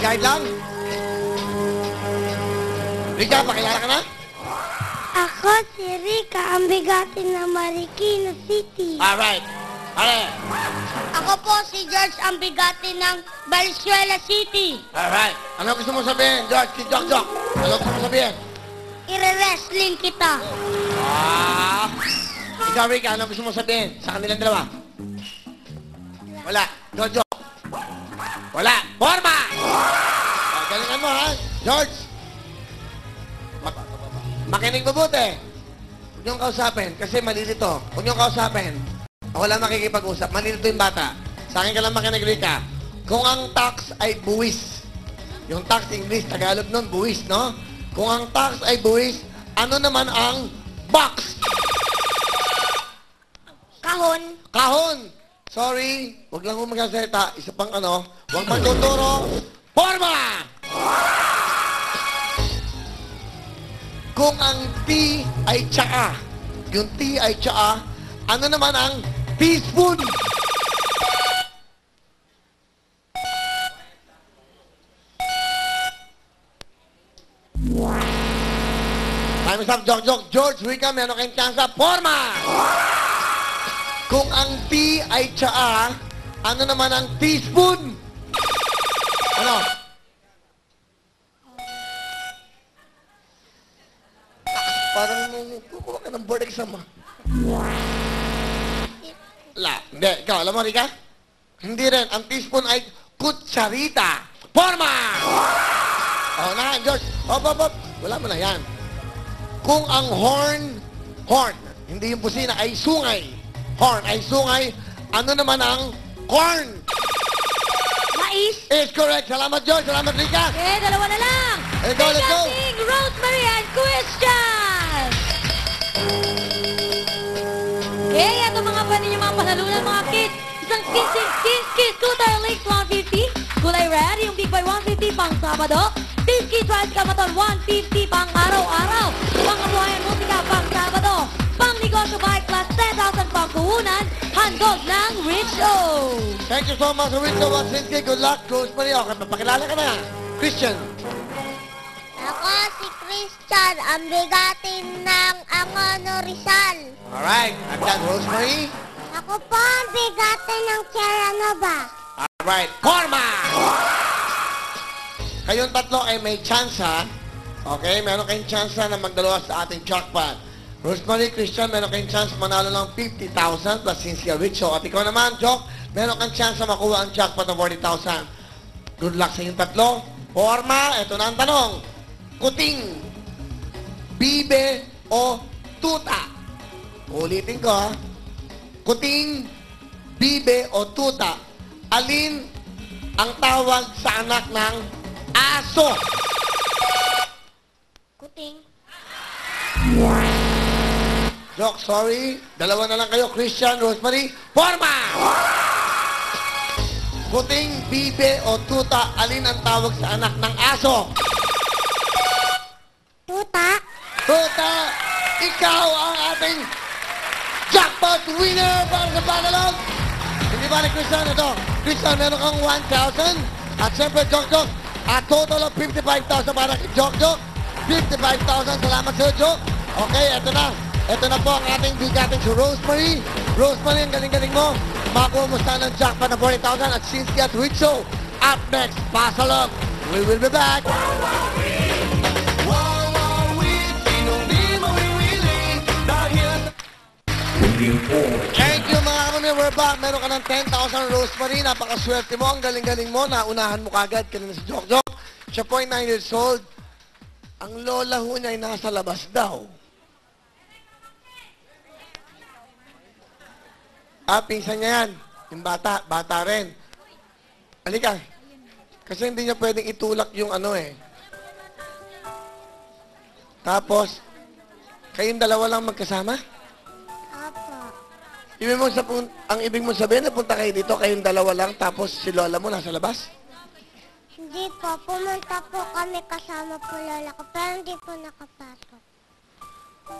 Guide lang. Rika, pakilala ka na? Ako si Rika, ang bigatin ng Marikina City. Alright. Alright. Ako po si George, ang bigatin ng Valenzuela City. Alright. Ano gusto mo sabihin, George? Si Jok. Ano gusto mo sabihin? Ire-wrestling kita. Ikaw, Rika, ano gusto mo sabihin sa kanilang dalawa? Wala. Jojo. Wala. Forma! Galingan mo, ha? George. Makinig mabuti. Huwag niyong kausapin kasi malilito. Huwag niyong kausapin. Ako lang makikipag-usap. Malilito yung bata. Sa akin ka lang makinig, Rika. Kung ang tax ay buwis, yung tax English, Tagalog nun, buwis, no? Kung ang tax ay buwis, ano naman ang box? Kahon. Kahon! Sorry, huwag lang mo magsasalita. Isa pang ano, huwag magtuturo. Forma! Kung ang T ay tsaa, yung T ay tsaa, ano naman ang teaspoon? Time is up, Jok. George, Rika, meron kayong chance. Forma! Kung ang T ay tsaa, ano naman ang teaspoon? Ano? Parang kukuha ka ng board exam, ha? La, hindi. Ikaw, alam mo, Rika? Hindi rin. Ang teaspoon ay kutsarita. Forma! Oh, na, George. Hop. Wala mo na yan. Kung ang horn, hindi yung busina, ay sungay. Horn ay sungay. Ano naman ang corn? Mais. Is correct. Salamat, George. Salamat, Rika. Okay, dalawa na lang. Let's go, let's go. Bigating Rosemary and Christian. Okay, ito mga pwede nyo mga panalunan mga kids. Isang kids scooter Lake 150. Kulay red, yung Big Boy 150 pang Sabado. Kids Tricycle Motor 150 pang araw-araw. Pang-kabuhayan musika pang Sabado. Pang-negosyo bike plus 10,000 pang puhunan. Handog ng Richo. Thank you so much, Rito Watsinski. Good luck, Rosemary. Okay, papakilala ka na. Christian. Ako si Christian, ang bigatin ng Angono Rizal. Alright. I've got Rosemary. Ako po ang bigatin ng Sierra Nova. Alright. Forma! Kayong tatlo ay may chance, ha? Okay, meron kayong chance na magdalawa sa ating jackpot. Rosemary, Christian, meron kayong chance manalo ng 50,000 plus Cynthia Richo. At ikaw naman, Jock, meron kang chance na makuha ang jackpot ng 40,000. Good luck sa inyong tatlo. Forma, ito na ang tanong. Kuting, bibe o tuta? Ulitin ko, ha? Kuting, bibe o tuta? Alin ang tawag sa anak ng aso? Kuting. Doc, sorry. Dalawa na lang kayo. Christian, Rosemary. Forma! Kuting, bibe o tuta, alin ang tawag sa anak ng aso? Tuta. Tuta, ikaw ang ating jackpot winner para sa panalog. Hindi ba ni Christian ito? Christian, meron kang 1,000. At siyempre, Jok, a total of 55,000 para kay Jok. 55,000. Salamat sa Jok. Okay, eto na. Ito na po ang ating bigating si Rosemary. Rosemary, ang galing-galing mo. Makuha mo sana ng jackpot na 40,000 at Cynthia at Richo. Up next, Pasalog. We will be back. Thank you mga kami. We're back. Meron ka ng 10,000 Rosemary. Napakaswerte mo. Ang galing-galing mo. Naunahan mo kagad. Kanina si Jok. Siya po ay 9 years old. Ang lola ho niya ay nasa labas daw. Pinsan niya yan. Yung bata rin. Halika. Kasi hindi niya pwedeng itulak yung ano eh. Tapos, kayong dalawa lang magkasama? Apo. Ang ibig mo sabihin, napunta kayo dito, kayong dalawa lang, tapos si lola mo nasa labas? Hindi po. Pumunta po kami kasama po lola ko, pero hindi po nakapasok.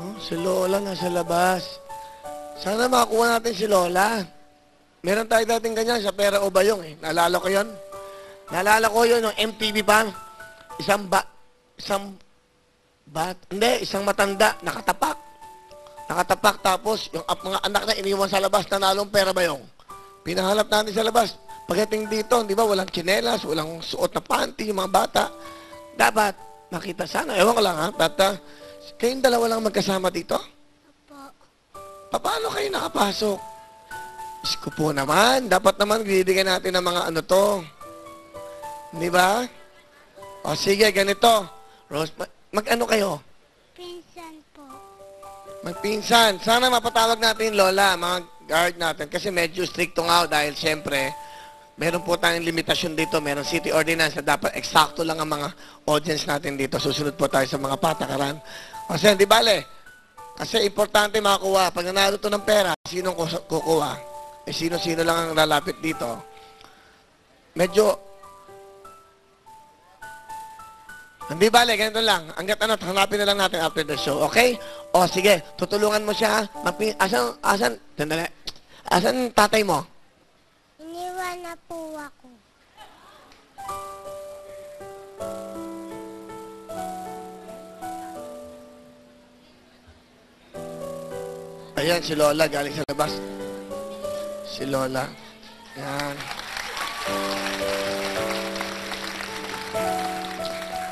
Oh, si lola nasa labas. Sana makakuha natin si lola. Meron tayo dating ganyan sa Pera o Bayong eh. Naalala ko yun? Naalala ko yun, no, MTV pa. Isang matanda, nakatapak. Nakatapak, tapos yung mga anak na iniwan sa labas, nanalong pera ba yung? Pinahalap natin sa labas. Pagdating dito, di ba, walang tsinelas, walang suot na panty, yung mga bata. Dapat, makita sana. Ewan ko lang, ha? Bata, kayong dalawa lang magkasama dito? Paano kayo nakapasok? Isko po naman. Dapat naman, bibigyan natin ng mga ano to. Di ba? O sige, ganito. Rose, mag-ano kayo? Pinsan po. Magpinsan. Sana mapatawag natin, Lola, mga guard natin. Kasi medyo stricto nga dahil siyempre, meron po tayong limitasyon dito. Meron city ordinance na dapat eksakto lang ang mga audience natin dito. Susunod po tayo sa mga patakaran. Kasi di bale, kasi importante makakuha. Pag nanalo to ng pera, sinong kukuha? Eh sino-sino lang ang lalapit dito. Medyo, hindi bale, ganito lang. Hanggat hanapin na lang natin after the show, okay? O, sige, tutulungan mo siya. Asan tatay mo? Iniwan na po ako. Ayan, si Lola, galing sa labas. Si Lola. Yan.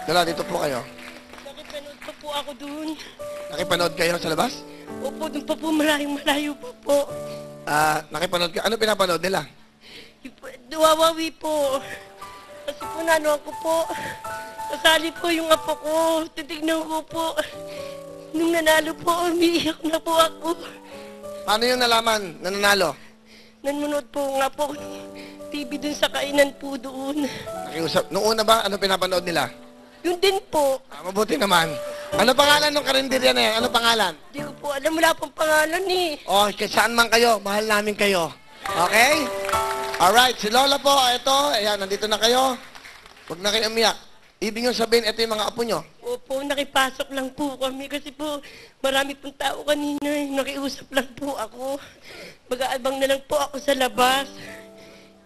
Lola, dito po kayo. Nakipanood pa po ako dun. Nakipanood kayo sa labas? Opo, dun pa po, malayo pa po. Nakipanood kayo. Ano pinapanood nila? Duwawawi po. Kasi po nanuhan ko po. Kasali po yung apo ko. Titignan ko po. Nung nanalo po, umiiyak na po ako. Paano yung nalaman na nanalo? Nanonood po nga po TV dun sa kainan po doon. Nakiusap. Noong una ba, ano pinapanood nila? Yun din po. Mabuti naman. Ano pangalan ng karinderya na yan? Ano pangalan? Hindi ko po alam, wala pong pangalan eh. Oh, saan man kayo, mahal namin kayo. Okay? Alright, si Lola po, ito. Ayan, nandito na kayo. Huwag na kayo umiyak. Ibig nyo sabihin, ito yung mga apo nyo. Opo, nakipasok lang po kami kasi po marami pong tao kanina eh. Nakiusap lang po ako. Mag-aabang na lang po ako sa labas.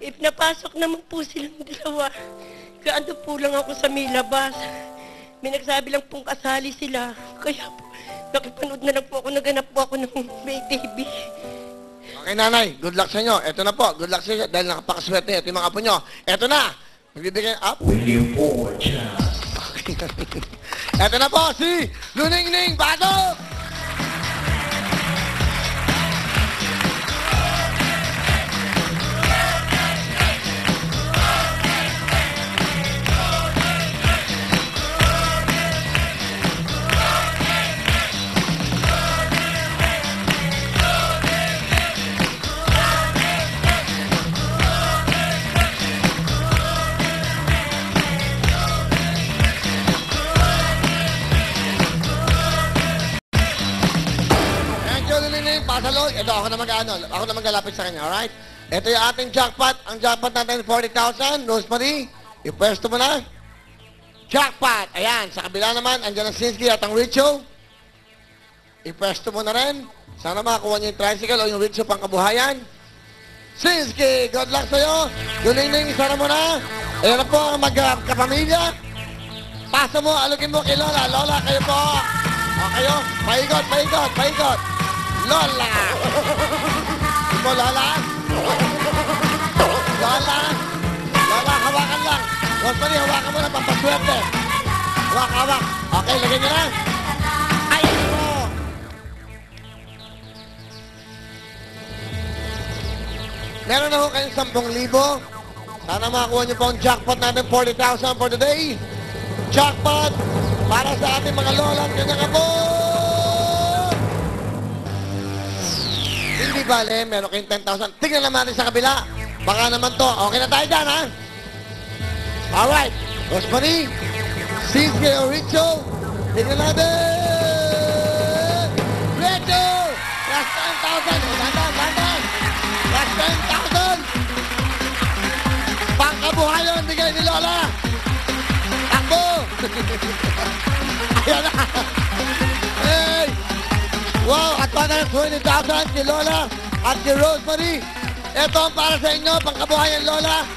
If napasok naman po silang dalawa, kaando po lang ako sa may labas. May nagsabi lang pong kasali sila. Kaya po, nakipanood na lang po ako, naganap po ako ng may TV. Okay, nanay, good luck sa inyo. Ito na po, good luck sa inyo dahil nakapakaswerte. Ito yung mga apo nyo. Ito na, magbibigay up. William Forge. Ito na po, si Luningning Bato! Pasalo, ito ako na maglalapit sa kanya, alright? Ito yung ating jackpot. Ang jackpot natin, 40,000. Rosemary, ipwesto mo na. Jackpot! Ayan, sa kabila naman, andyan ang Sinsky at ang Richo. Ipwesto mo na rin. Sana makakuha niyo yung tricycle o yung Richo pang kabuhayan. Sinsky, good luck sa'yo. Guling-ling, isara mo na. Ayan na po ang magkapamilya. Pasa mo, alugin mo kay Lola. Lola, kayo po. O kayo, paikot. Lola! Mo, Lola? Lola, hawakan lang. Rosemary, hawakan mo na, pampaswerte. Hawak. Okay, lagyan nyo na. Ay, mo! Meron na ho kayong 10,000. Sana makakuha nyo po ang jackpot natin, 40,000 for today. Jackpot para sa ating mga lola at kanyang apo! Hindi bale, meron kayong 10,000. Tingnan naman natin sa kabila. Baka naman to. Okay na tayo dyan, ha? Alright. Rosemary, Sinsky o Richo. Tingnan natin. Richo! Plus 10,000. Dandan. Plus 10,000. Pangkabuhayon, bigay ni Lola. Takbo. Ayan na. Hey! Wow, at 120,000 kay Lola at kay Rosemary. Ito ang para sa inyo, pangkabuhayan Lola.